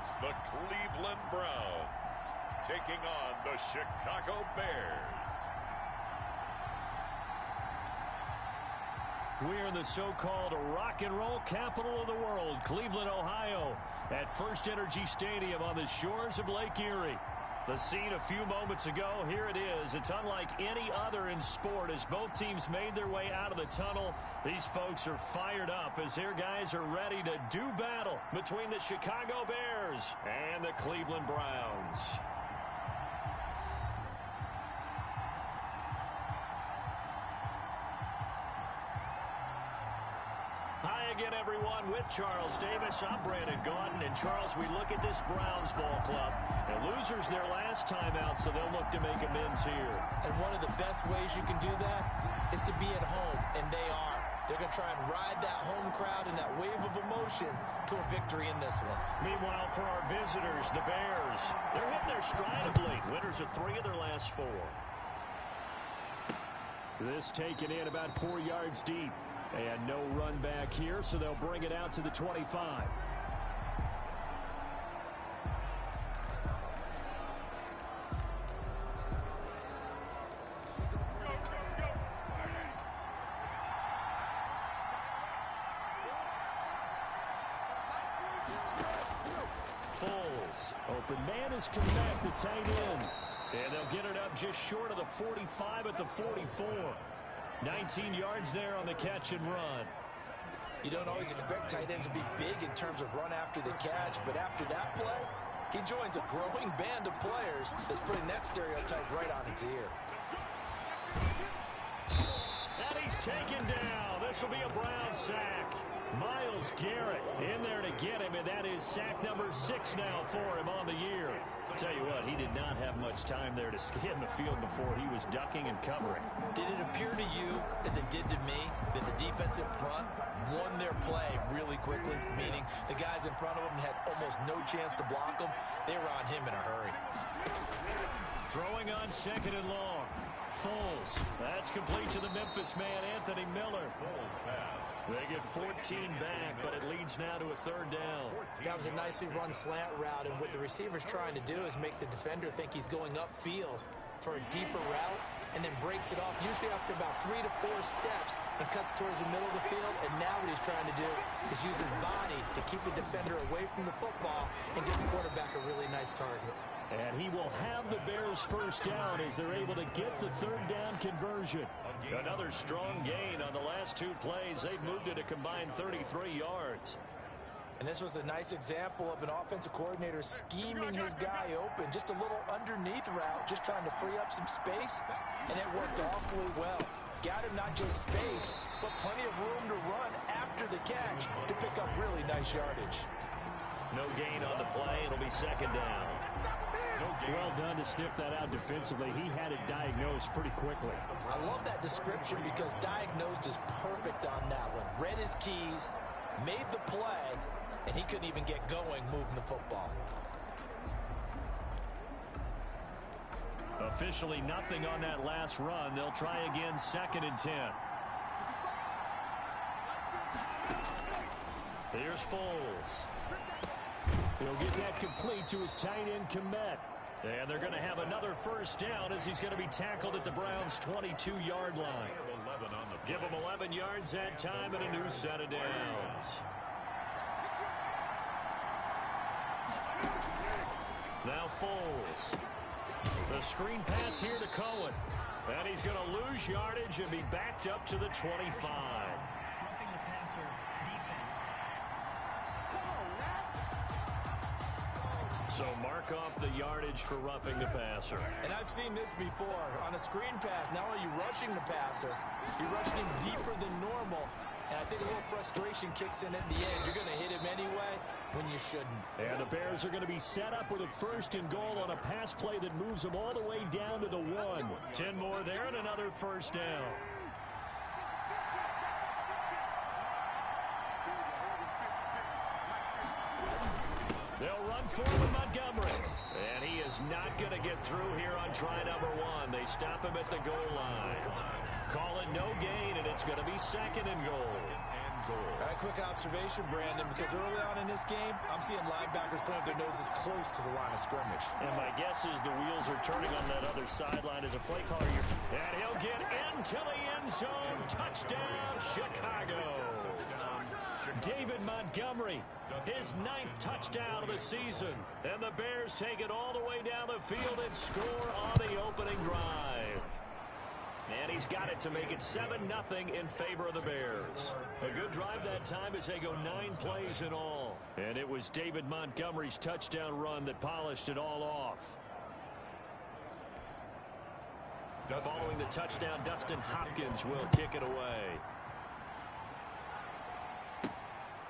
It's the Cleveland Browns taking on the Chicago Bears. We're in the so-called rock and roll capital of the world, Cleveland, Ohio, at First Energy Stadium on the shores of Lake Erie. The scene a few moments ago, here it is. It's unlike any other in sport as both teams made their way out of the tunnel. These folks are fired up as their guys are ready to do battle between the Chicago Bears and the Cleveland Browns. Hi again, everyone. With Charles Davis, I'm Brandon Gaudin. And, Charles, we look at this Browns ball club. The losers their last time out, so they'll look to make amends here. And one of the best ways you can do that is to be at home, and they are. They're going to try and ride that home crowd and that wave of emotion to a victory in this one. Meanwhile, for our visitors, the Bears, they're hitting their stride of late. Winners of 3 of their last 4. This taken in about 4 yards deep. And no run back here, so they'll bring it out to the 25. Foles. Open man is Kmet, the tight end. And they'll get it up just short of the 45 at the 44. 19 yards there on the catch and run. You don't always expect tight ends to be big in terms of run after the catch, but after that play, he joins a growing band of players that's putting that stereotype right on its ear. And he's taken down. This will be a Brown sack. Myles Garrett in there to get him, and that is sack number 6 now for him on the year. Tell you what, he did not have much time there to scan the field before he was ducking and covering. Did it appear to you, as it did to me, that the defensive front won their play really quickly, meaning the guys in front of them had almost no chance to block them? They were on him in a hurry. Throwing on 2nd and long. Foles. That's complete to the Memphis man, Anthony Miller. Foles pass. They get 14 back, but it leads now to a 3rd down. That was a nicely run slant route, and what the receiver's trying to do is make the defender think he's going upfield for a deeper route, and then breaks it off, usually after about 3 to 4 steps, and cuts towards the middle of the field. And now what he's trying to do is use his body to keep the defender away from the football and give the quarterback a really nice target. And he will have the Bears' 1st down as they're able to get the 3rd down conversion. Another strong gain on the last 2 plays. They've moved it a combined 33 yards. And this was a nice example of an offensive coordinator scheming his guy open. Just a little underneath route, just trying to free up some space, and it worked awfully well. Got him not just space, but plenty of room to run after the catch to pick up really nice yardage. No gain on the play. It'll be 2nd down. Well done to sniff that out defensively. He had it diagnosed pretty quickly. I love that description because diagnosed is perfect on that one. Read his keys, made the play, and he couldn't even get going moving the football. Officially nothing on that last run. They'll try again 2nd and 10. Here's Foles. He'll get that complete to his tight end, Kmet. And they're going to have another 1st down as he's going to be tackled at the Browns' 22-yard line. Give him 11 yards that time and a new set of downs. Now Foles. The screen pass here to Cohen. And he's going to lose yardage and be backed up to the 25. Roughing the passer defense. So mark off the yardage for roughing the passer. And I've seen this before. On a screen pass, not only are you rushing the passer, you're rushing him deeper than normal. And I think a little frustration kicks in at the end. You're going to hit him anyway when you shouldn't. And the Bears are going to be set up with a 1st and goal on a pass play that moves them all the way down to the 1. 10 more there and another 1st down. They'll run forward Montgomery. And he is not going to get through here on try number 1. They stop him at the goal line. Call it no gain, and it's going to be 2nd and goal. goal. All right, quick observation, Brandon, because early on in this game, I'm seeing linebackers playing with their noses close to the line of scrimmage. And my guess is the wheels are turning on that other sideline as a play caller. And he'll get into the end zone. Touchdown, Chicago. David Montgomery, his 9th touchdown of the season. And the Bears take it all the way down the field and score on the opening drive. And he's got it to make it 7-0 in favor of the Bears. A good drive that time as they go 9 plays in all. And it was David Montgomery's touchdown run that polished it all off. Following the touchdown, Dustin Hopkins will kick it away.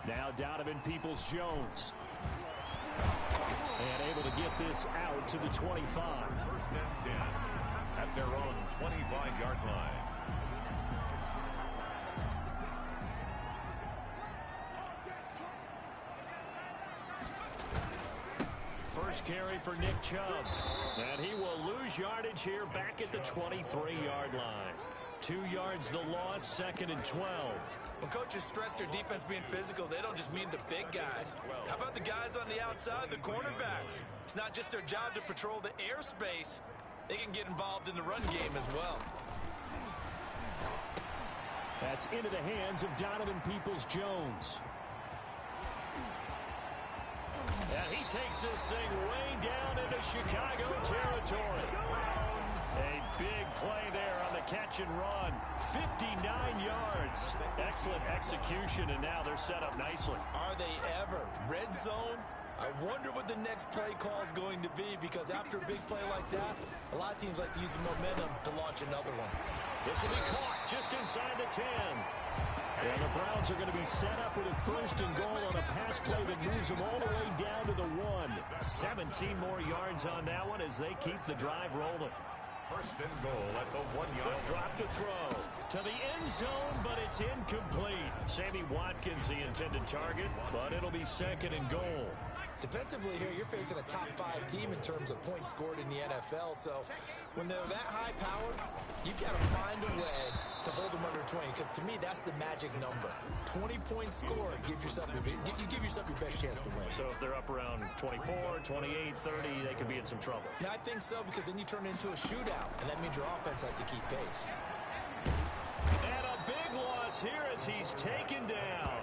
Now Donovan Peoples-Jones. And able to get this out to the 25. 1st and 10 at their own 25-yard line. First carry for Nick Chubb. And he will lose yardage here back at the 23-yard line. 2 yards the loss, 2nd and 12. When coaches stress their defense being physical, they don't just mean the big guys. How about the guys on the outside, the cornerbacks? It's not just their job to patrol the airspace. They can get involved in the run game as well. That's into the hands of Donovan Peoples-Jones. And he takes this thing way down into Chicago territory. A big play there on the catch and run. 59 yards. Excellent execution, and now they're set up nicely. Are they ever? Red zone? I wonder what the next play call is going to be, because after a big play like that, a lot of teams like to use the momentum to launch another one. This will be caught just inside the 10. And the Browns are going to be set up with a 1st and goal on a pass play that moves them all the way down to the 1. 17 more yards on that one as they keep the drive rolling. 1st and goal at the 1-yard. Drop to throw to the end zone, but it's incomplete. Sammy Watkins the intended target, but it'll be 2nd and goal. Defensively here, you're facing a top 5 team in terms of points scored in the NFL. So when they're that high powered, you've got to find a way to hold them under 20, because to me, that's the magic number. 20 points scored, you give yourself your best chance to win. So if they're up around 24, 28, 30, they could be in some trouble. Yeah, I think so, because then you turn it into a shootout, and that means your offense has to keep pace. And a big loss here as he's taken down.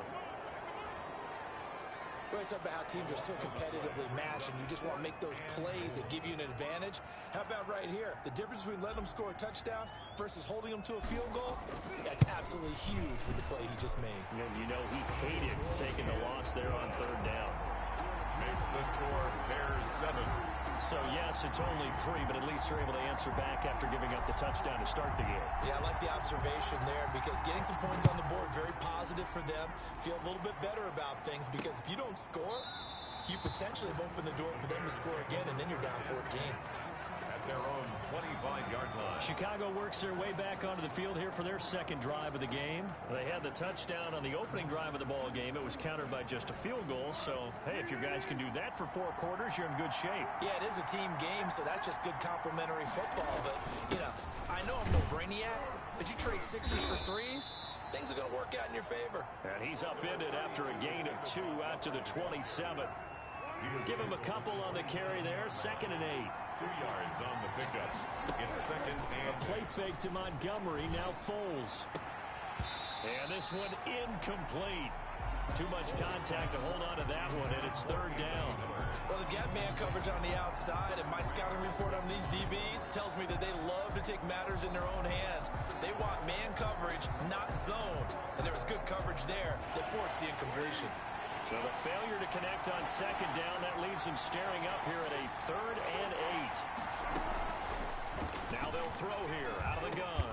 We always talk about how teams are so competitively matched, and you just want to make those plays that give you an advantage. How about right here? The difference between letting them score a touchdown versus holding them to a field goal, that's absolutely huge with the play he just made. And you know he hated taking the loss there on 3rd down. Makes the score Bears 7. So, yes, it's only 3, but at least they're able to answer back after giving up the touchdown to start the game. Yeah, I like the observation there, because getting some points on the board, very positive for them. Feel a little bit better about things, because if you don't score, you potentially have opened the door for them to score again, and then you're down 14. At their own 25-yard line. Chicago works their way back onto the field here for their 2nd drive of the game. They had the touchdown on the opening drive of the ball game. It was countered by just a field goal. So, hey, if your guys can do that for 4 quarters, you're in good shape. Yeah, it is a team game, so that's just good complimentary football. But, you know, I know I'm no brainiac, but you trade 6s for 3s, things are going to work out in your favor. And he's upended after a gain of 2 out to the 27. Give him a couple on the carry there. 2nd and 8. 2 yards on the pickup. It's 2nd and play fake to Montgomery. Now Foles. And this one incomplete. Too much contact to hold on to that one, and it's 3rd down. Well, they've got man coverage on the outside, and my scouting report on these DBs tells me that they love to take matters in their own hands. They want man coverage, not zone. And there was good coverage there that forced the incompletion. So the failure to connect on 2nd down, that leaves him staring up here at a 3rd and 8. Now they'll throw here out of the gun.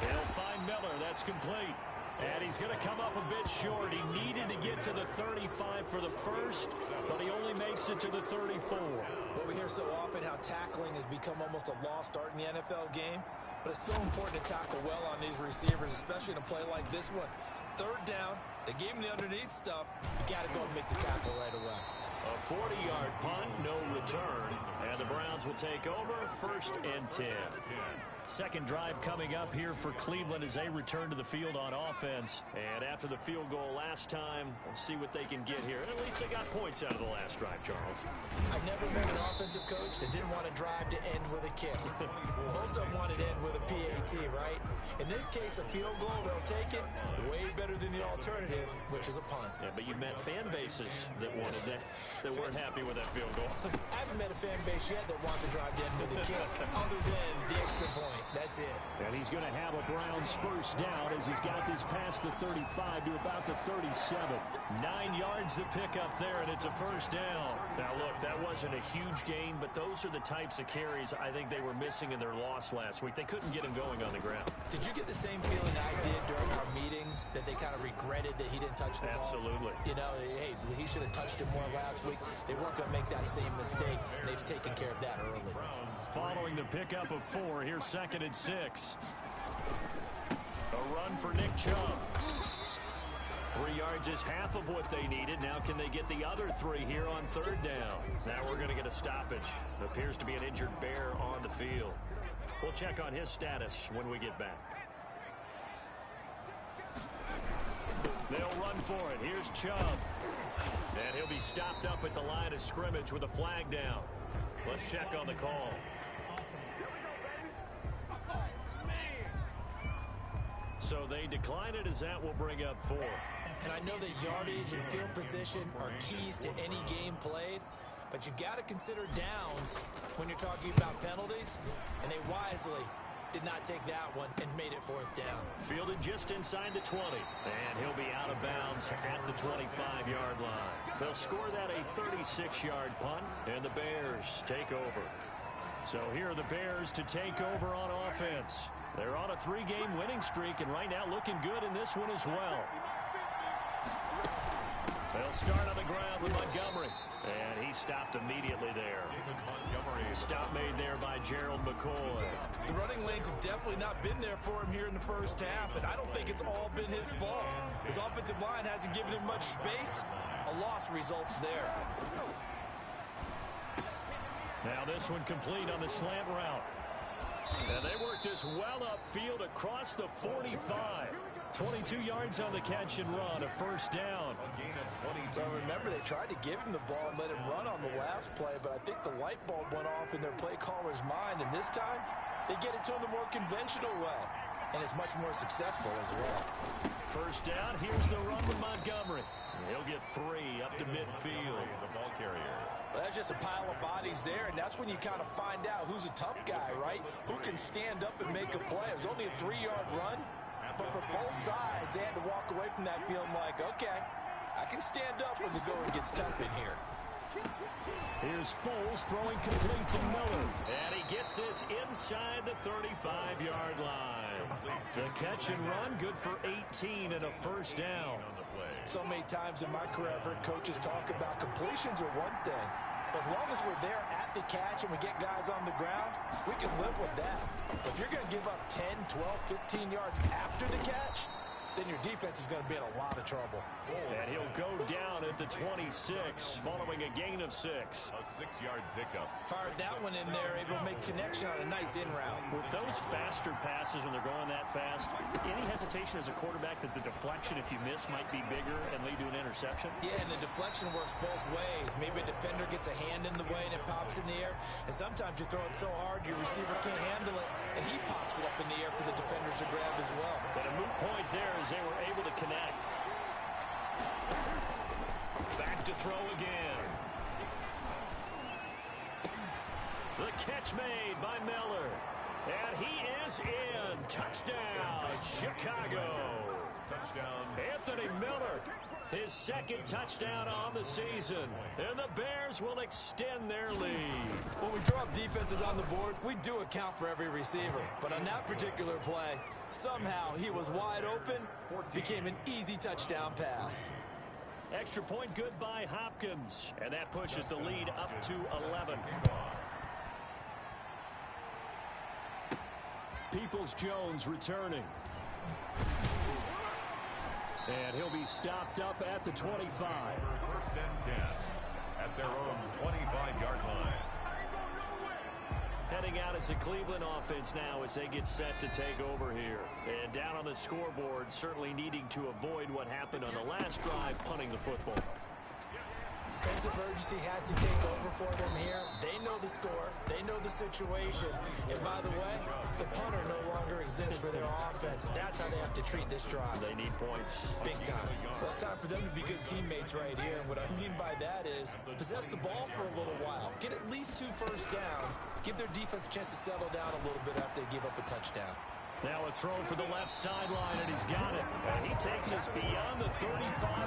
They'll find Miller. That's complete. And he's going to come up a bit short. He needed to get to the 35 for the 1st, but he only makes it to the 34. Well, we hear so often how tackling has become almost a lost art in the NFL game, but it's so important to tackle well on these receivers, especially in a play like this one. 3rd down, they gave him the underneath stuff. You got to go and make the tackle right away. A 40-yard punt, no return, and the Browns will take over 1st and 10. Second drive coming up here for Cleveland as they return to the field on offense. And after the field goal last time, we'll see what they can get here. And at least they got points out of the last drive, Charles. I've never met an offensive coach that didn't want to drive to end with a kick. Most of them wanted to end with a PAT, right? In this case, a field goal, they'll take it. Way better than the alternative, which is a punt. Yeah, but you've met fan bases that wanted that weren't happy with that field goal. I haven't met a fan base yet that wants to drive to end with a kick, other than the extra point. That's it. And he's going to have a Browns first down as he's got this past the 35 to about the 37. 9 yards to pick up there, and it's a first down. Now, look, that wasn't a huge gain, but those are the types of carries I think they were missing in their loss last week. They couldn't get him going on the ground. Did you get the same feeling I did during our meetings, that they kind of regretted that he didn't touch the ball? Absolutely. You know, hey, he should have touched it more last week. They weren't going to make that same mistake, and they've taken care of that early. Following the pickup of 4, here's 2nd and 6. A run for Nick Chubb. 3 yards is half of what they needed. Now can they get the other 3 here on 3rd down? Now we're going to get a stoppage. Appears to be an injured Bear on the field. We'll check on his status when we get back. They'll run for it. Here's Chubb. And he'll be stopped up at the line of scrimmage with a flag down. Let's check on the call. So they decline it as that will bring up 4th. And I know that yardage and field position are keys to any game played, but you've got to consider downs when you're talking about penalties, and they wisely did not take that one and made it 4th down. Fielded just inside the 20, and he'll be out of bounds at the 25-yard line. They'll score that a 36-yard punt, and the Bears take over. So here are the Bears to take over on offense. They're on a 3-game winning streak, and right now looking good in this one as well. They'll start on the ground with Montgomery. And he stopped immediately there. Stop made there by Gerald McCoy. The running lanes have definitely not been there for him here in the first half, and I don't think it's all been his fault. His offensive line hasn't given him much space. A loss results there. Now this one complete on the slant route. And they work this well upfield across the 45. 22 yards on the catch and run, a first down. So remember, they tried to give him the ball and let him run on the last play, but I think the light bulb went off in their play caller's mind, and this time they get it to him the more conventional way, and it's much more successful as well. First down, here's the run with Montgomery. He'll get 3 up to midfield. The ball carrier. Well, that's just a pile of bodies there, and that's when you kind of find out who's a tough guy, right? Who can stand up and make a play. It was only a 3-yard run, but for both sides, they had to walk away from that feeling like, okay, I can stand up when the going gets tough in here. Here's Foles throwing complete to Miller. And he gets this inside the 35-yard line. The catch and run, good for 18 and a first down. So many times in my career, I've heard coaches talk about completions are one thing. But as long as we're there at the catch and we get guys on the ground, we can live with that. But if you're going to give up 10, 12, 15 yards after the catch, then your defense is going to be in a lot of trouble. And he'll go down at the 26, following a gain of 6. A 6-yard pickup. Fired that one in there, able to make connection on a nice in route. With those faster passes when they're going that fast, any hesitation as a quarterback that the deflection, if you miss, might be bigger and lead to an interception? Yeah, and the deflection works both ways. Maybe a defender gets a hand in the way and it pops in the air. And sometimes you throw it so hard your receiver can't handle it, and he pops it up in the air for the defenders to grab as well. But a moot point there as they were able to connect. Back to throw again. The catch made by Miller. And he is in. Touchdown, Chicago. Touchdown. Anthony Miller, his 2nd touchdown on the season. And the Bears will extend their lead. When we draw up defenses on the board, we do account for every receiver. But on that particular play, somehow he was wide open, became an easy touchdown pass. Extra point good by Hopkins. And that pushes the lead up to 11. Peoples-Jones returning. And he'll be stopped up at the 25. First and 10. at their own 25-yard line. Heading out as the Cleveland offense now as they get set to take over here. And down on the scoreboard, certainly needing to avoid what happened on the last drive, punting the football. Sense of urgency has to take over for them here. They know the score. They know the situation. And by the way, the punter no longer exists for their offense. And that's how they have to treat this drive. They need points. Big time. Well, it's time for them to be good teammates right here. And what I mean by that is possess the ball for a little while. Get at least 2 first downs. Give their defense a chance to settle down a little bit after they give up a touchdown. Now a throw for the left sideline, and he's got it. And he takes us beyond the 35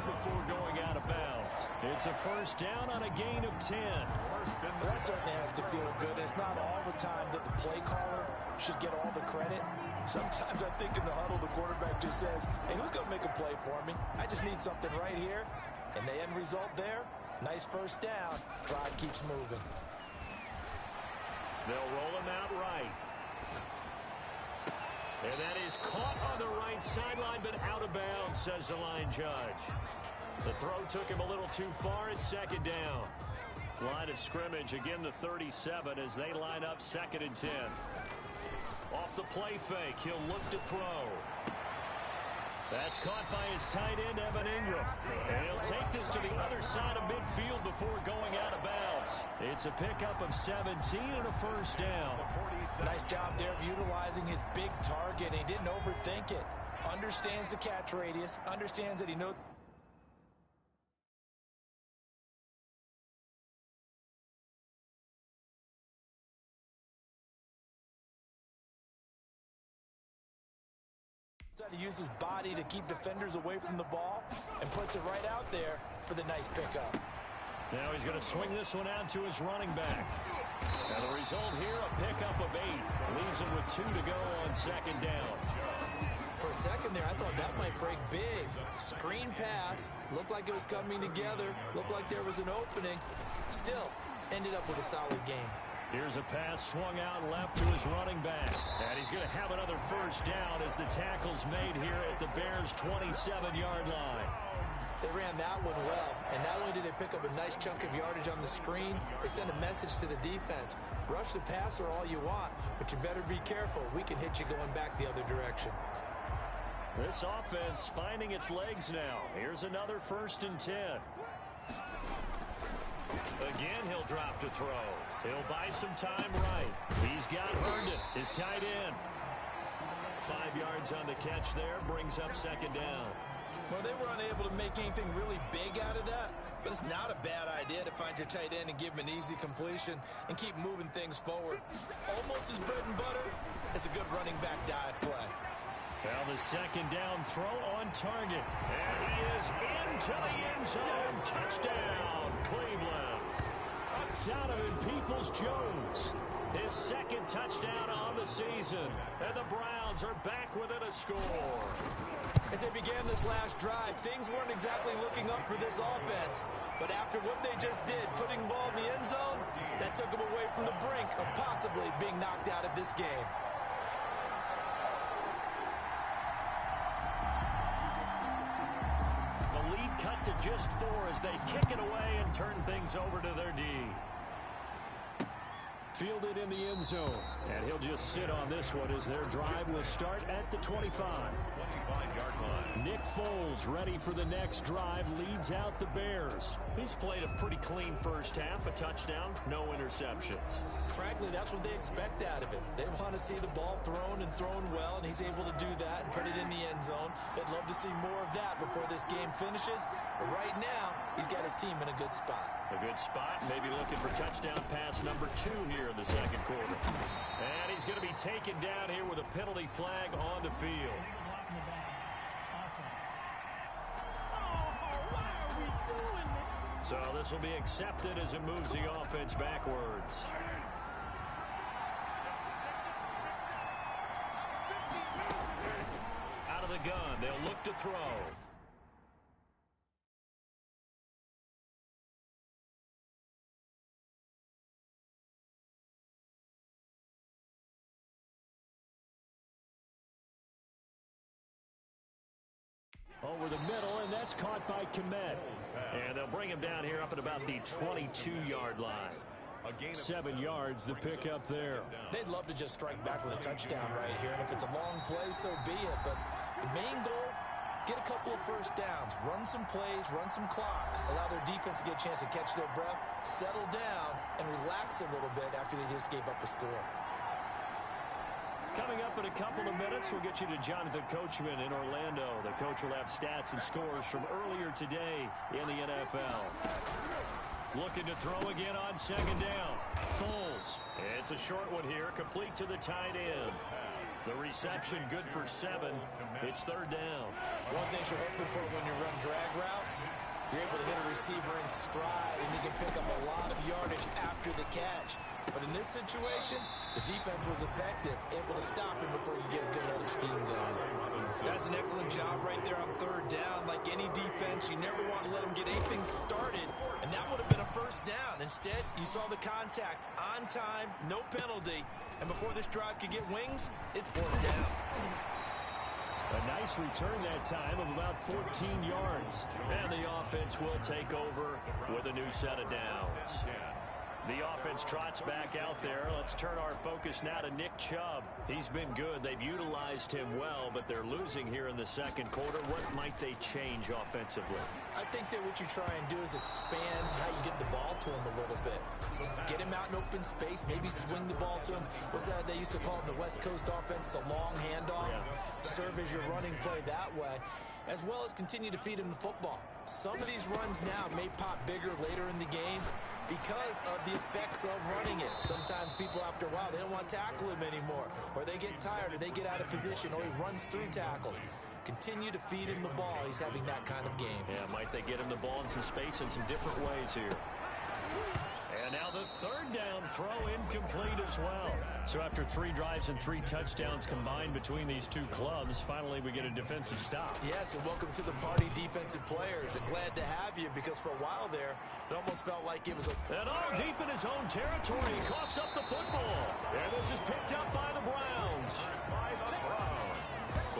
before going out of bounds. It's a first down on a gain of 10. That certainly has to feel good. It's not all the time that the play caller should get all the credit. Sometimes I think in the huddle, the quarterback just says, hey, who's going to make a play for me? I just need something right here. And the end result there, nice first down. Drive keeps moving. They'll roll him out right. And that is caught on the right sideline, but out of bounds, says the line judge. The throw took him a little too far. It's second down. Line of scrimmage, again the 37 as they line up 2nd and 10. Off the play fake, he'll look to throw. That's caught by his tight end, Evan Ingram. And he'll take this to the other side of midfield before going out of bounds. It's a pickup of 17 and a first down. Nice job there of utilizing his big target. He didn't overthink it. Understands the catch radius. Understands that he knows. To use his body to keep defenders away from the ball and puts it right out there for the nice pickup. Now he's going to swing this one out to his running back. And the result here, a pickup of 8. Leaves him with 2 to go on second down. For a second there, I thought that might break big. Screen pass. Looked like it was coming together. Looked like there was an opening. Still, ended up with a solid game. Here's a pass swung out left to his running back. And he's going to have another first down as the tackle's made here at the Bears' 27-yard line. They ran that one well, and not only did they pick up a nice chunk of yardage on the screen, they sent a message to the defense. Rush the passer all you want, but you better be careful. We can hit you going back the other direction. This offense finding its legs now. Here's another 1st and 10. Again, he'll drop to throw. He'll buy some time right. He's got Herndon, his tight end. 5 yards on the catch there, brings up second down. Well, they were unable to make anything really big out of that, but it's not a bad idea to find your tight end and give him an easy completion and keep moving things forward. Almost as bread and butter as a good running back dive play. Well, the second down throw on target. And he is into the end zone. Touchdown, Cleveland. Donovan Peoples-Jones, his 2nd touchdown on the season. And the Browns are back within a score. As they began this last drive, things weren't exactly looking up for this offense. But after what they just did, putting the ball in the end zone, that took them away from the brink of possibly being knocked out of this game. The lead cut to just 4 as they kick it away and turn things over to their D. Fielded in the end zone. And he'll just sit on this one as their drive will start at the 25. 25-yard line. Nick Foles ready for the next drive, leads out the Bears. He's played a pretty clean first half, a touchdown, no interceptions. Frankly, that's what they expect out of him. They want to see the ball thrown and thrown well, and he's able to do that and put it in the end zone. They'd love to see more of that before this game finishes. But right now, he's got his team in a good spot. A good spot, maybe looking for touchdown pass number 2 here in the second quarter. And he's going to be taken down here with a penalty flag on the field. So this will be accepted as it moves the offense backwards. Out of the gun, they'll look to throw. Over the middle, and That's caught by Kmet. And they'll bring him down here up at about the 22-yard line. 7 yards the pickup there. They'd love to just strike back with a touchdown right here, and if it's a long play, so be it. But the main goal, get a couple of first downs, run some plays, run some clock, allow their defense to get a chance to catch their breath, settle down, and relax a little bit after they just gave up a score. Coming up in a couple of minutes, we'll get you to Jonathan Coachman in Orlando. The coach will have stats and scores from earlier today in the NFL. Looking to throw again on second down. Foles. It's a short one here, complete to the tight end. The reception good for 7. It's third down. One thing you're hoping for when you run drag routes, you're able to hit a receiver in stride, and you can pick up a lot of yardage after the catch. But in this situation, the defense was effective, able to stop him before you get a good head of steam going. That's an excellent job right there on third down. Like any defense, you never want to let them get anything started, and that would have been a first down. Instead, you saw the contact on time, no penalty, and before this drive could get wings, it's fourth down. A nice return that time of about 14 yards. And the offense will take over with a new set of downs. The offense trots back out there. Let's turn our focus now to Nick Chubb. He's been good. They've utilized him well, but they're losing here in the second quarter. What might they change offensively? I think that what you try and do is expand how you get the ball to him a little bit. Get him out in open space, maybe swing the ball to him. What's that they used to call in the West Coast offense, the long handoff? Yeah. Serve as your running play that way, as well as continue to feed him the football. Some of these runs now may pop bigger later in the game because of the effects of running it. Sometimes people, after a while, they don't want to tackle him anymore, or they get tired, or they get out of position, or he runs through tackles. Continue to feed him the ball. He's having that kind of game. Yeah, might they get him the ball in some space in some different ways here. And now the third down throw incomplete as well. So after 3 drives and 3 touchdowns combined between these two clubs, finally we get a defensive stop. Yes, and welcome to the party, defensive players. And glad to have you, because for a while there, it almost felt like it was a... And all deep in his own territory, he coughs up the football. And this is picked up by the Browns.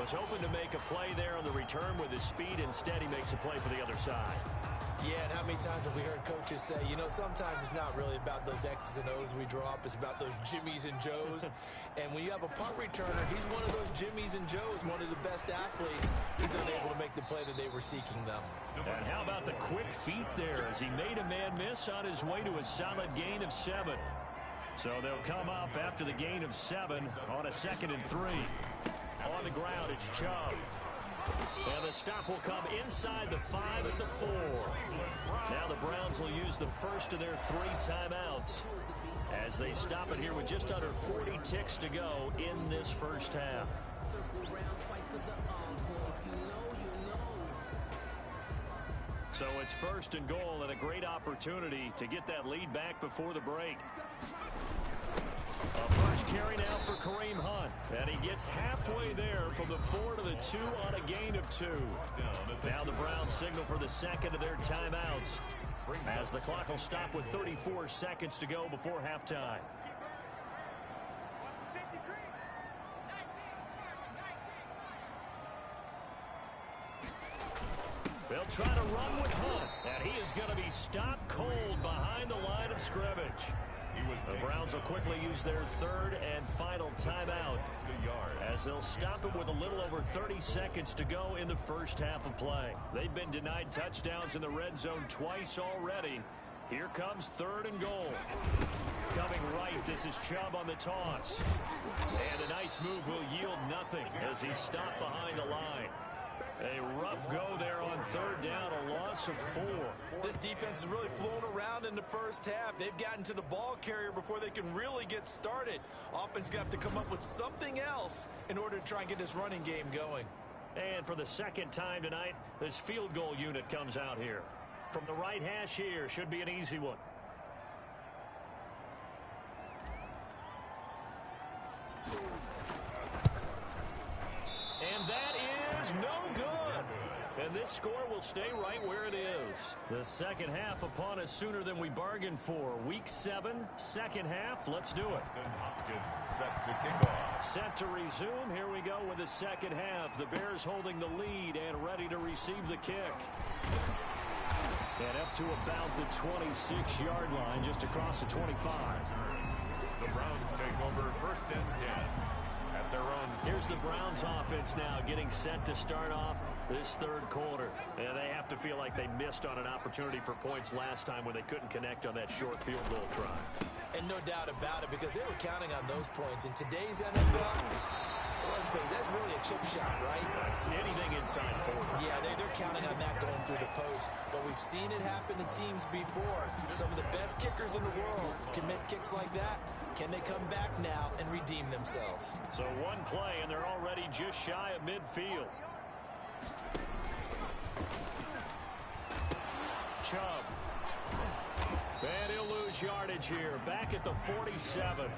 Was hoping to make a play there on the return with his speed. Instead, he makes a play for the other side. Yeah, and how many times have we heard coaches say, you know, sometimes it's not really about those X's and O's we draw up. It's about those Jimmies and Joes. And when you have a punt returner, he's one of those Jimmies and Joes, one of the best athletes. He's unable to make the play that they were seeking them. And how about the quick feet there as he made a man miss on his way to a solid gain of 7. So they'll come up after the gain of 7 on a 2nd and 3. On the ground, it's Chubb. And the stop will come inside the 5 at the 4. Now the Browns will use the first of their 3 timeouts as they stop it here with just under 40 ticks to go in this first half. So it's 1st and goal, and a great opportunity to get that lead back before the break. A first carry now for Kareem Hunt, and he gets halfway there from the 4 to the 2 on a gain of 2. Now the Browns signal for the 2nd of their timeouts as the clock will stop with 34 seconds to go before halftime. They'll try to run with Hunt, and he is going to be stopped cold behind the line of scrimmage. The Browns will quickly use their 3rd and final timeout as they'll stop it with a little over 30 seconds to go in the first half of play. They've been denied touchdowns in the red zone twice already. Here comes 3rd and goal. Coming right, this is Chubb on the toss. And a nice move will yield nothing as he's stopped behind the line. A rough go there on 3rd down, a loss of 4. This defense has really flown around in the first half. They've gotten to the ball carrier before they can really get started. Offense going to have to come up with something else in order to try and get this running game going. And for the 2nd time tonight, this field goal unit comes out here. From the right hash here, should be an easy one. And that is no good. And and this score will stay right where it is. The second half upon us sooner than we bargained for. Week 7, second half. Let's do it. Hopkins set to kick off. Set to resume. Here we go with the second half. The Bears holding the lead and ready to receive the kick. And up to about the 26-yard line, just across the 25. The Browns take over first and 10 at their own. Here's the Browns offense now getting set to start off this third quarter. And they have to feel like they missed on an opportunity for points last time when they couldn't connect on that short field goal try. And no doubt about it, because they were counting on those points. In today's NFL, let's face it, that's really a chip shot, right? That's anything inside 40. Yeah, they're counting on that going through the post. But we've seen it happen to teams before. Some of the best kickers in the world can miss kicks like that. Can they come back now and redeem themselves? So one play, and they're already just shy of midfield. Chubb. And he'll lose yardage here. Back at the 47.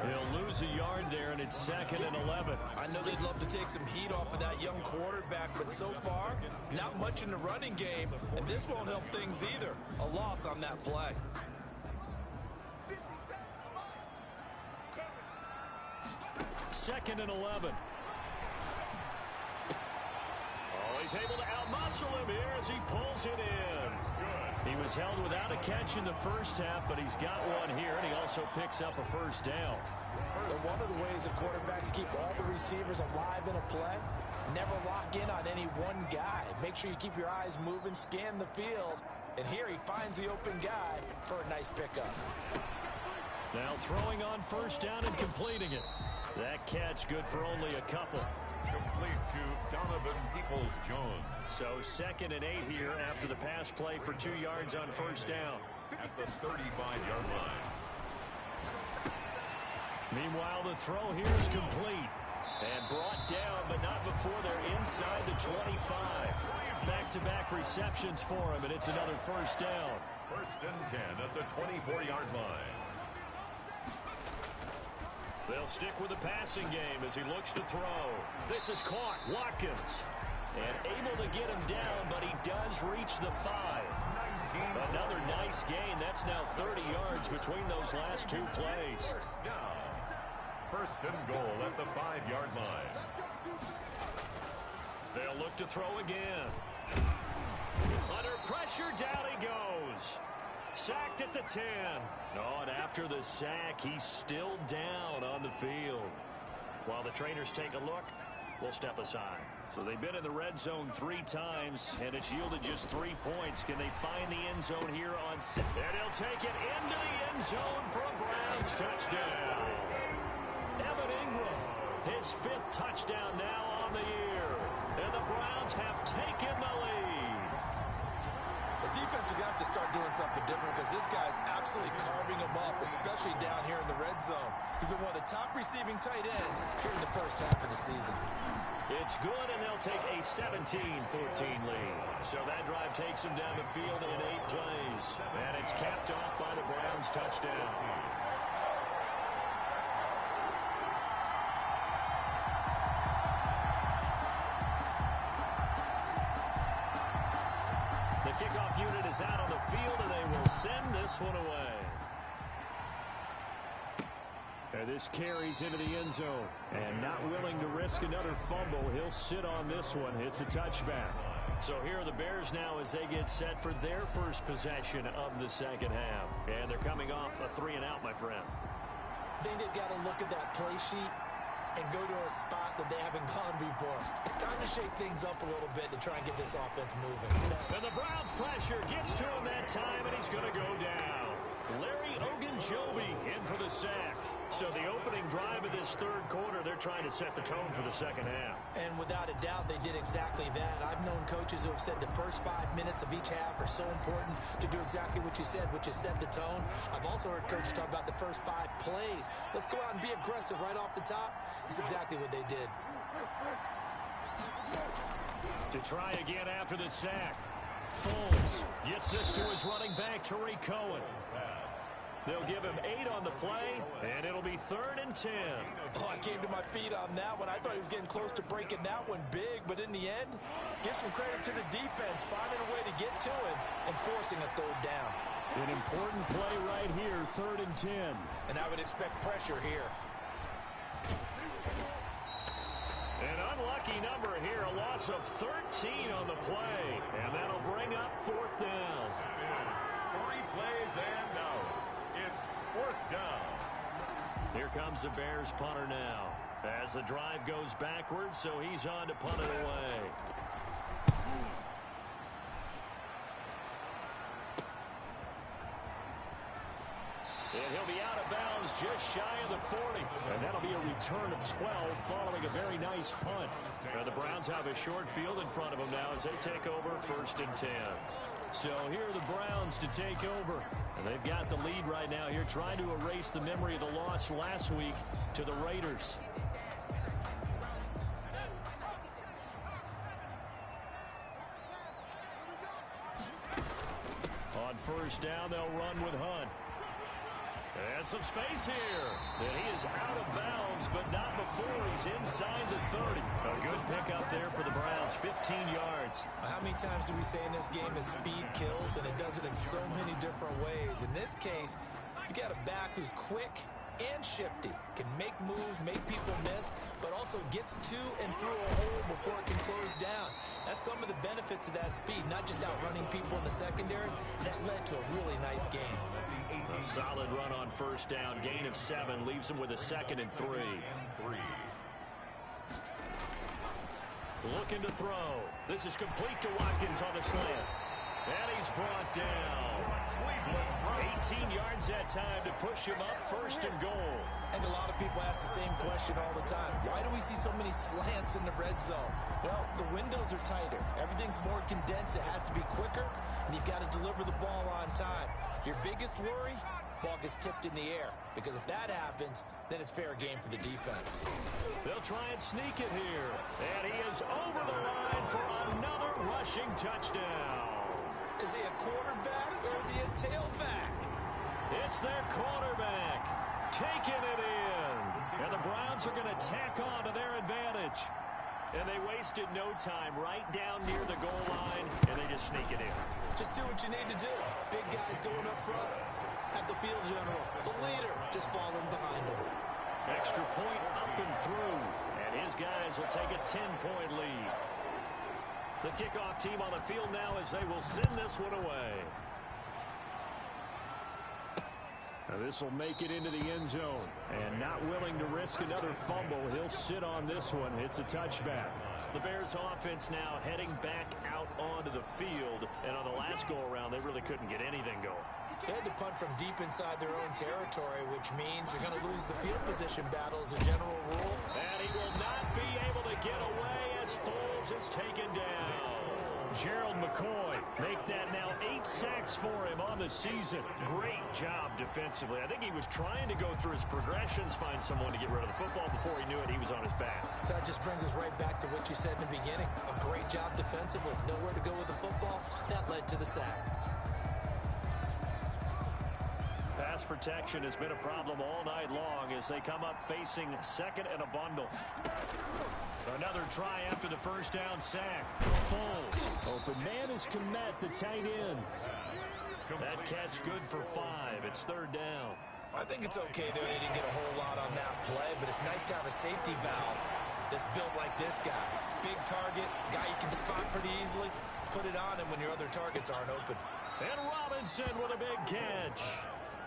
He'll lose a yard there, and it's 2nd and 11. I know they'd love to take some heat off of that young quarterback, but so far, not much in the running game, and this won't help things either. A loss on that play. Second and 11. Oh, he's able to outmuscle him here as he pulls it in. He was held without a catch in the first half, but he's got one here, and he also picks up a first down. One of the ways the quarterbacks keep all the receivers alive in a play, never lock in on any one guy. Make sure you keep your eyes moving, scan the field, and here he finds the open guy for a nice pickup. Now throwing on first down and completing it. That catch good for only a couple. Complete to Donovan Peoples-Jones. So 2nd and 8 here after the pass play for 2 yards on first down. At the 35-yard line. Meanwhile, the throw here is complete. And brought down, but not before they're inside the 25. Back-to-back receptions for him, and it's another first down. First and 10 at the 24-yard line. They'll stick with the passing game as he looks to throw. This is caught. Watkins. And able to get him down, but he does reach the 5. Another nice gain. That's now 30 yards between those last 2 plays. First down. First and goal at the 5-yard line. They'll look to throw again. Under pressure, down he goes. Sacked at the 10. Oh, and after the sack, he's still down on the field. While the trainers take a look, we'll step aside. So they've been in the red zone 3 times, and it's yielded just 3 points. Can they find the end zone here on 6? And he'll take it into the end zone for a Browns touchdown. Evan Ingram, his 5th touchdown now on the year. And the Browns have taken the lead. The defense is going to have to start doing something different because this guy's absolutely carving them up, especially down here in the red zone. He's been one of the top receiving tight ends here in the first half of the season. It's good, and they'll take a 17-14 lead. So that drive takes them down the field in 8 plays. And it's capped off by the Browns touchdown. The kickoff unit is out on the field, and they will send this one away. And this carries into the end zone. And not willing to risk another fumble, he'll sit on this one. It's a touchback. So here are the Bears now as they get set for their first possession of the second half. And they're coming off a 3-and-out, my friend. I think they've got to look at that play sheet and go to a spot that they haven't gone before. Time to shake things up a little bit to try and get this offense moving. And the Browns pressure gets to him that time, and he's going to go down. Larry Ogunjobi in for the sack. So the opening drive of this third quarter, they're trying to set the tone for the second half. And without a doubt, they did exactly that. I've known coaches who have said the first 5 minutes of each half are so important to do exactly what you said, which is set the tone. I've also heard coaches talk about the first 5 plays. Let's go out and be aggressive right off the top. That's exactly what they did. To try again after the sack. Foles gets this to his running back, Tariq Cohen. They'll give him 8 on the play, and it'll be 3rd and 10. Oh, I came to my feet on that one. I thought he was getting close to breaking that one big, but in the end, give some credit to the defense, finding a way to get to him and forcing a 3rd down. An important play right here, 3rd and 10. And I would expect pressure here. An unlucky number here, a loss of 13 on the play, and that'll bring up 4th down. 3 plays and out. It's 4th down. Here comes the Bears punter now. As the drive goes backwards, so he's on to punt it away. And he'll be out of bounds just shy of the 40. And that'll be a return of 12 following a very nice punt. And the Browns have a short field in front of them now as they take over 1st and 10. So here are the Browns to take over. And they've got the lead right now here, trying to erase the memory of the loss last week to the Raiders. On 1st down, they'll run with Hunt. And some space here. And he is out of bounds, but not before he's inside the 30. A good pickup there for the Browns, 15 yards. How many times do we say in this game that speed kills, and it does it in so many different ways? In this case, you got a back who's quick and shifty, can make moves, make people miss, but also gets to and through a hole before it can close down. That's some of the benefits of that speed, not just outrunning people in the secondary. That led to a really nice game. A solid run on 1st down. Gain of 7 leaves him with a 2nd and 3. Looking to throw. This is complete to Watkins on the slant. And he's brought down. 18 yards that time to push him up 1st and goal. And a lot of people ask the same question all the time. Why do we see so many slants in the red zone? Well, the windows are tighter. Everything's more condensed. It has to be quicker, and you've got to deliver the ball on time. Your biggest worry? Ball gets tipped in the air. Because if that happens, then it's fair game for the defense. They'll try and sneak it here. And he is over the line for another rushing touchdown. Is he a quarterback or is he a tailback? It's their quarterback taking it in. And the Browns are going to tack on to their advantage. And they wasted no time right down near the goal line, and they just sneak it in. Just do what you need to do. Big guys going up front. Have the field general, the leader, just falling behind him. Extra point up and through. And his guys will take a 10-point lead. The kickoff team on the field now as they will send this one away. Now this will make it into the end zone. And not willing to risk another fumble, he'll sit on this one. It's a touchback. The Bears offense now heading back out onto the field. And on the last go-around, they really couldn't get anything going. They had to punt from deep inside their own territory, which means they're going to lose the field position battle as a general rule. And he will not be able to get away as Foles is taken down. Gerald McCoy make that now 8 sacks for him on the season. Great job defensively. I think he was trying to go through his progressions, find someone to get rid of the football. Before he knew it, he was on his back. So that just brings us right back to what you said in the beginning. A great job defensively. Nowhere to go with the football. That led to the sack. Pass protection has been a problem all night long as they come up facing 2nd and a bundle. Another try after the 1st down sack. Foles. Open man is Kmet, the tight end. That catch good for 5. It's 3rd down. I think it's okay that they didn't get a whole lot on that play, but it's nice to have a safety valve that's built like this guy. Big target, guy you can spot pretty easily. Put it on him when your other targets aren't open. And Robinson with a big catch.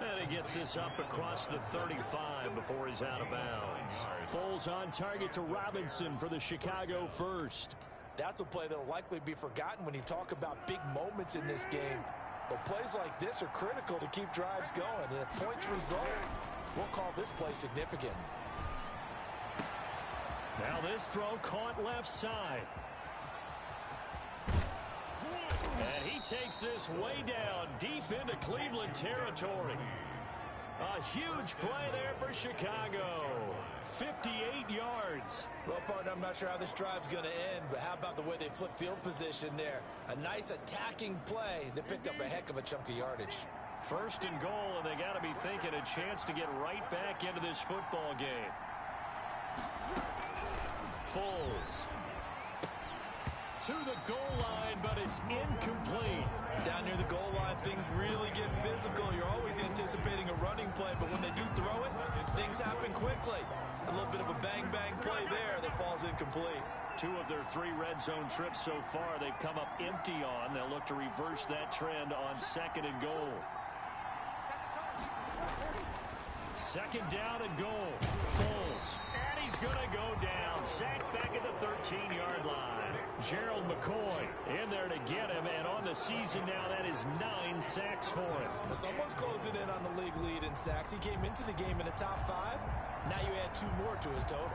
And he gets this up across the 35 before he's out of bounds. Foles on target to Robinson for the Chicago first. That's a play that will likely be forgotten when you talk about big moments in this game. But plays like this are critical to keep drives going. And if points result, we'll call this play significant. Now this throw caught left side. And he takes this way down deep into Cleveland territory. A huge play there for Chicago. 58 yards. Well, partner, I'm not sure how this drive's going to end, but how about the way they flip field position there? A nice attacking play that picked up a heck of a chunk of yardage. First and goal, and they got to be thinking a chance to get right back into this football game. Foles to the goal line, but it's incomplete. Down near the goal line, things really get physical. You're always anticipating a running play, but when they do throw it, things happen quickly. A little bit of a bang-bang play there that falls incomplete. 2 of their 3 red zone trips so far they've come up empty on. They'll look to reverse that trend on 2nd and goal. 2nd down and goal. Foles. And he's going to go down. Sacked back at the 13-yard line. Gerald McCoy in there to get him. And on the season now, that is 9 sacks for him. Well, someone's closing in on the league lead in sacks. He came into the game in the top 5. Now you add 2 more to his total.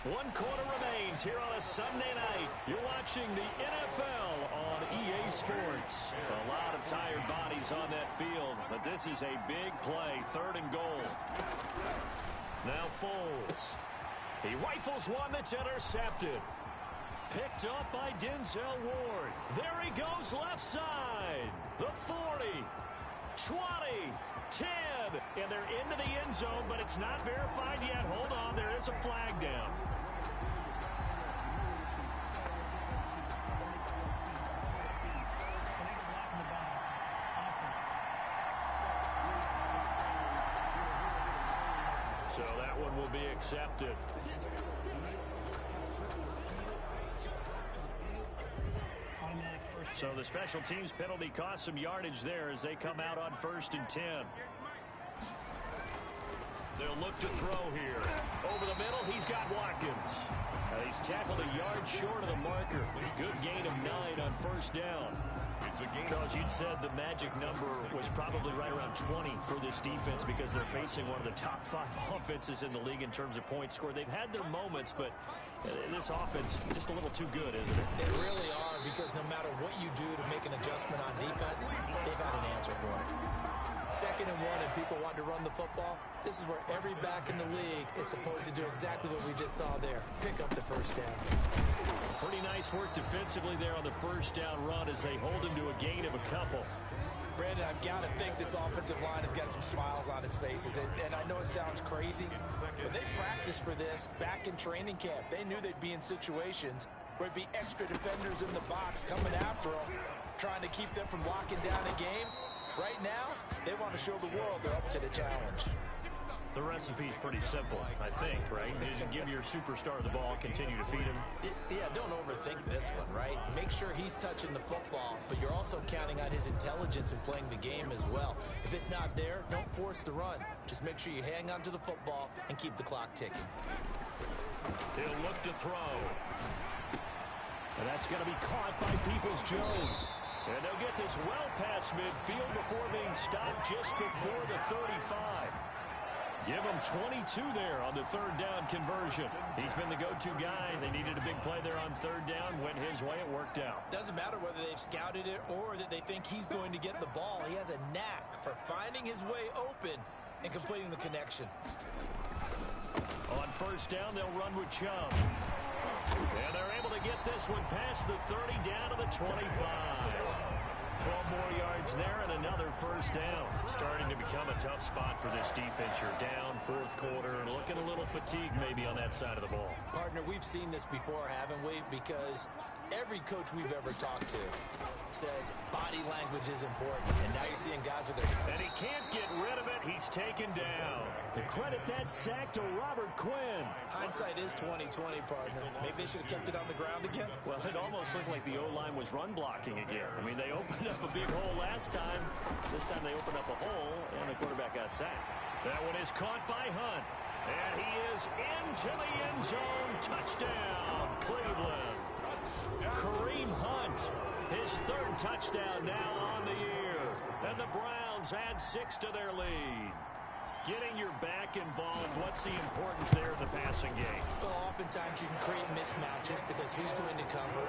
One quarter remains here on a Sunday night. You're watching the NFL on EA Sports. A lot of tired bodies on that field, but this is a big play. 3rd and goal. Now Foles. He rifles one that's intercepted. Picked up by Denzel Ward. There he goes left side. The 40, 20, 10. And they're into the end zone, but it's not verified yet. Hold on, there is a flag down. So that one will be accepted. So the special teams penalty cost some yardage there as they come out on 1st and 10. They'll look to throw here. Over the middle, he's got Watkins. He's tackled a yard short of the marker. Good gain of 9 on 1st down. Charles, you'd said the magic number was probably right around 20 for this defense because they're facing one of the top 5 offenses in the league in terms of points scored. They've had their moments, but this offense just a little too good, isn't it? They really are, because no matter what you do to make an adjustment on defense, they've had an answer for it. 2nd and 1 and people want to run the football. This is where every back in the league is supposed to do exactly what we just saw there. Pick up the 1st down. Pretty nice work defensively there on the 1st down run as they hold him to a gain of a couple. Brandon, I've got to think this offensive line has got some smiles on its faces. And I know it sounds crazy, but they practiced for this back in training camp. They knew they'd be in situations where it'd be extra defenders in the box coming after them, trying to keep them from locking down a game. Right now, they want to show the world they're up to the challenge. The recipe's pretty simple, I think, right? You just give your superstar the ball, continue to feed him. Yeah, don't overthink this one, right? Make sure he's touching the football, but you're also counting on his intelligence in playing the game as well. If it's not there, don't force the run. Just make sure you hang on to the football and keep the clock ticking. He'll look to throw. And that's going to be caught by Peoples-Jones. And they'll get this well past midfield before being stopped just before the 35. Give him 22 there on the 3rd down conversion. He's been the go-to guy. They needed a big play there on 3rd down. Went his way. It worked out. Doesn't matter whether they've scouted it or that they think he's going to get the ball. He has a knack for finding his way open and completing the connection. On 1st down, they'll run with Chubb. And they're able to get this one past the 30 down to the 25. 12 more yards there and another 1st down. Starting to become a tough spot for this defense. You're down 4th quarter and looking a little fatigued maybe on that side of the ball. Partner, we've seen this before, haven't we? Because every coach we've ever talked to says body language is important. And now you're seeing guys with their... And he can't get rid of it. He's taken down. To credit that sack to Robert Quinn. Hindsight is 20/20, partner. Maybe they should have kept it on the ground again. Well, it almost looked like the O-line was run blocking again. I mean, they opened up a big hole last time. This time they opened up a hole, and the quarterback got sacked. That one is caught by Hunt. And he is into the end zone. Touchdown, Cleveland. Kareem Hunt, his 3rd touchdown now on the year. And the Browns add 6 to their lead. Getting your back involved, what's the importance there in the passing game? Well, oftentimes you can create mismatches because who's going to cover,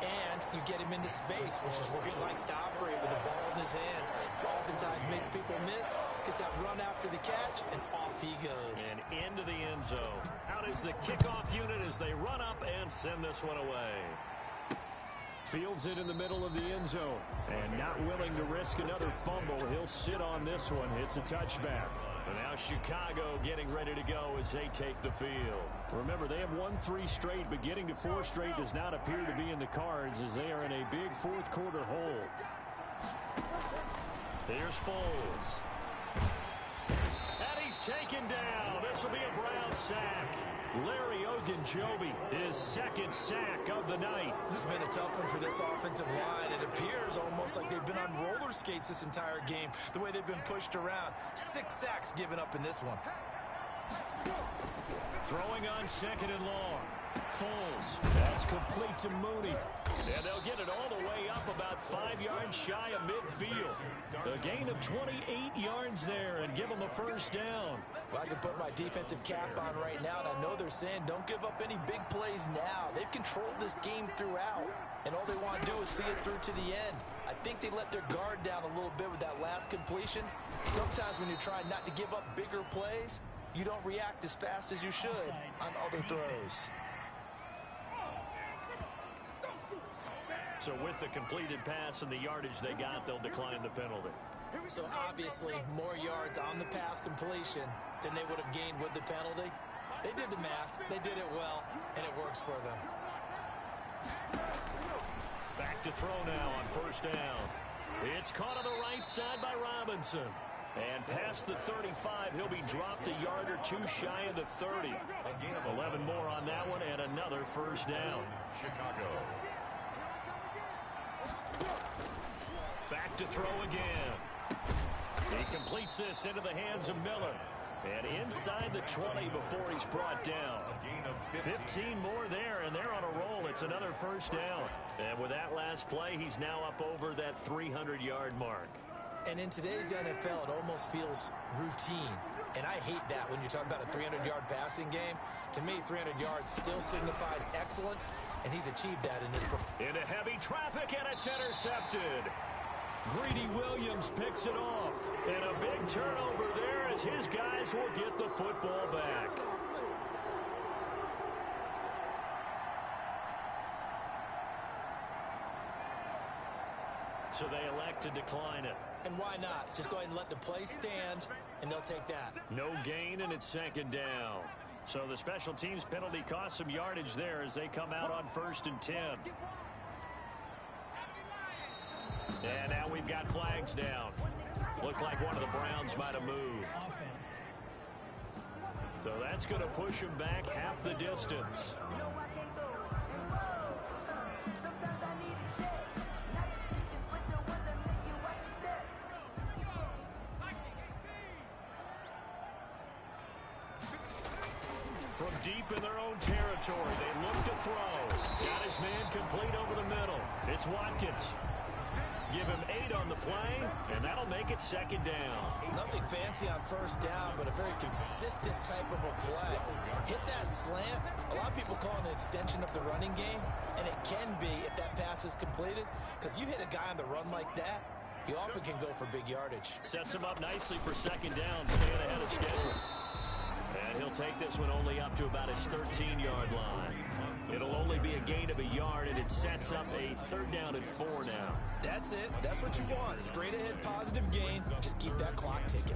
and you get him into space, which is where he likes to operate with the ball in his hands. Oftentimes makes people miss gets that run after the catch, and off he goes. And into the end zone. Out is the kickoff unit as they run up and send this one away. Fields it in the middle of the end zone. And not willing to risk another fumble, he'll sit on this one. It's a touchback. And now Chicago getting ready to go as they take the field. Remember, they have won 3 straight, but getting to 4 straight does not appear to be in the cards as they are in a big fourth quarter hole. Here's Foles. And he's taken down. This will be a Brown sack. Larry Ogunjobi, his second sack of the night. This has been a tough one for this offensive line. It appears almost like they've been on roller skates this entire game, the way they've been pushed around. 6 sacks given up in this one. Throwing on second and long. Foles. That's complete to Mooney. And they'll get it all the way up about 5 yards shy of midfield. A gain of 28 yards there and give them a first down. Well, I can put my defensive cap on right now, and I know they're saying don't give up any big plays now. They've controlled this game throughout, and all they want to do is see it through to the end. I think they let their guard down a little bit with that last completion. Sometimes when you're trying not to give up bigger plays, you don't react as fast as you should on other throws. So with the completed pass and the yardage they got, they'll decline the penalty. So obviously more yards on the pass completion than they would have gained with the penalty. They did the math. They did it well, and it works for them. Back to throw now on first down. It's caught on the right side by Robinson. And past the 35, he'll be dropped a yard or 2 shy of the 30. 11 more on that one and another first down. Chicago. Back to throw again. He completes this into the hands of Miller. And inside the 20 before he's brought down. 15 more there, and they're on a roll. It's another first down. And with that last play, he's now up over that 300-yard mark. And in today's NFL, it almost feels routine. And I hate that when you talk about a 300-yard passing game. To me, 300 yards still signifies excellence, and he's achieved that in his performance. Into heavy traffic, and it's intercepted. Greedy Williams picks it off. And a big turnover there as his guys will get the football back. So they elect to decline it. And why not? Just go ahead and let the play stand, and they'll take that. No gain, and it's second down. So the special teams penalty cost some yardage there as they come out on 1st and 10. And now we've got flags down. Looked like one of the Browns might have moved. So that's going to push them back half the distance. From deep in their own territory, they look to throw. Got his man complete over the middle. It's Watkins. Give him 8 on the play, and that'll make it second down. Nothing fancy on first down, but a very consistent type of a play. Hit that slant. A lot of people call it an extension of the running game, and it can be if that pass is completed, because you hit a guy on the run like that, he often can go for big yardage. Sets him up nicely for second down, staying ahead of schedule. And he'll take this one only up to about his 13-yard line. It'll only be a gain of a yard, and it sets up a 3rd down and 4 now. That's it. That's what you want. Straight ahead, positive gain. Just keep that clock ticking.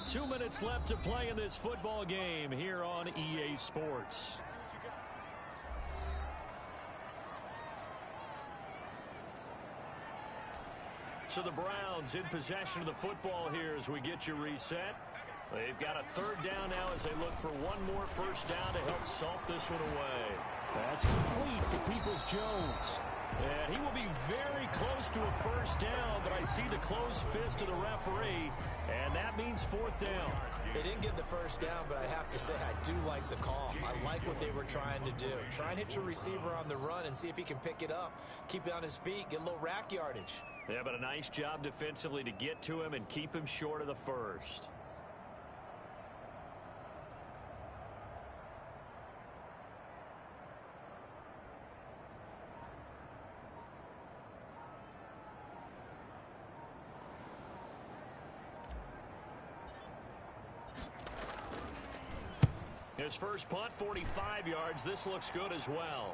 2 minutes left to play in this football game here on EA Sports. So the Browns in possession of the football here as we get you reset. They've got a 3rd down now as they look for one more first down to help salt this one away. That's complete to Peoples-Jones. And he will be very close to a first down, but I see the closed fist of the referee, and that means 4th down. They didn't get the first down, but I have to say I do like the call. I like what they were trying to do. Try and hit your receiver on the run and see if he can pick it up, keep it on his feet, get a little rack yardage. Yeah, but a nice job defensively to get to him and keep him short of the first. His first punt, 45 yards. This looks good as well.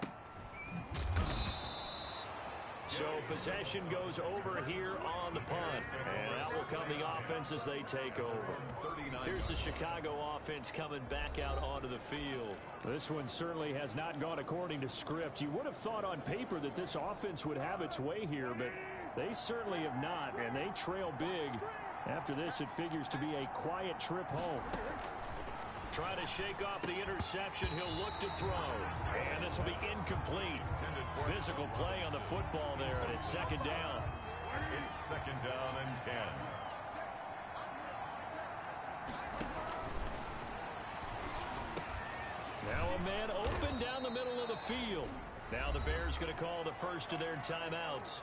So possession goes over here on the punt. And out will come the offense as they take over. Here's the Chicago offense coming back out onto the field. This one certainly has not gone according to script. You would have thought on paper that this offense would have its way here, but they certainly have not, and they trail big. After this, it figures to be a quiet trip home. Trying to shake off the interception. He'll look to throw. And this will be incomplete. Physical play on the football there, and it's second down. It's second down and 10. Now a man open down the middle of the field. Now the Bears going to call the first of their timeouts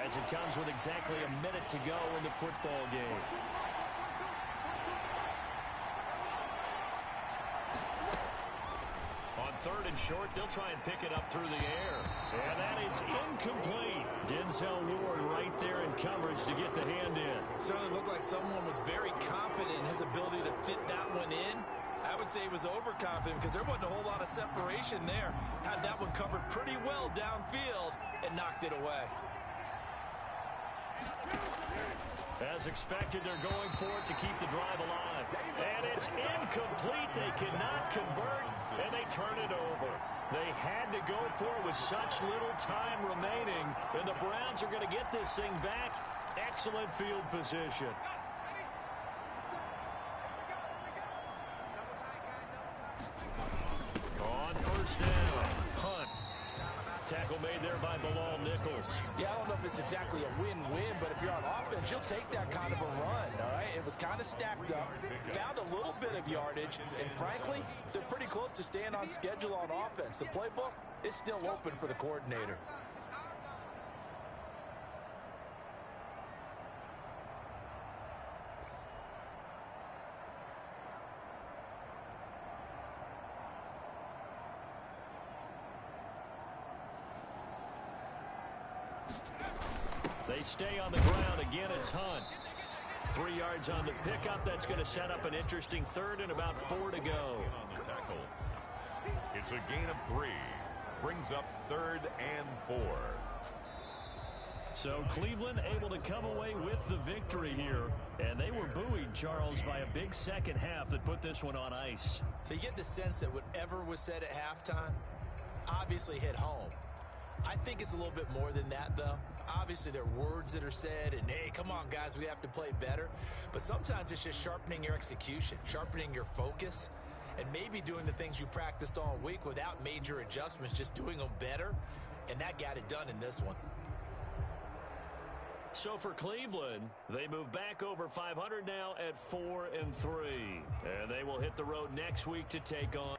as it comes with exactly a minute to go in the football game. On third and short, they'll try and pick it up through the air. And that is incomplete. Denzel Ward right there in coverage to get the hand in. Certainly looked like someone was very confident in his ability to fit that one in. I would say he was overconfident because there wasn't a whole lot of separation there. Had that one covered pretty well downfield and knocked it away. As expected, they're going for it to keep the drive alive. And it's incomplete. They cannot convert, and they turn it over. They had to go for it with such little time remaining, and the Browns are going to get this thing back. Excellent field position. On first down, Hunt. Tackle made there by Bilal Nichols. Yeah, I don't know if it's exactly a win-win, but if you're on offense, you'll take that kind of a run, all right? It was kind of stacked up, found a little bit of yardage, and frankly, they're pretty close to staying on schedule on offense. The playbook is still open for the coordinator. They stay on the ground. Again, it's Hunt. 3 yards on the pickup. That's going to set up an interesting third and about 4 to go. On the tackle. It's a gain of 3. Brings up 3rd and 4. So Cleveland able to come away with the victory here. And they were buoyed, Charles, by a big second half that put this one on ice. So you get the sense that whatever was said at halftime obviously hit home. I think it's a little bit more than that, though. Obviously, there are words that are said, and, hey, come on, guys, we have to play better. But sometimes it's just sharpening your execution, sharpening your focus, and maybe doing the things you practiced all week without major adjustments, just doing them better, and that got it done in this one. So for Cleveland, they move back over 500 now at 4-3. And they will hit the road next week to take on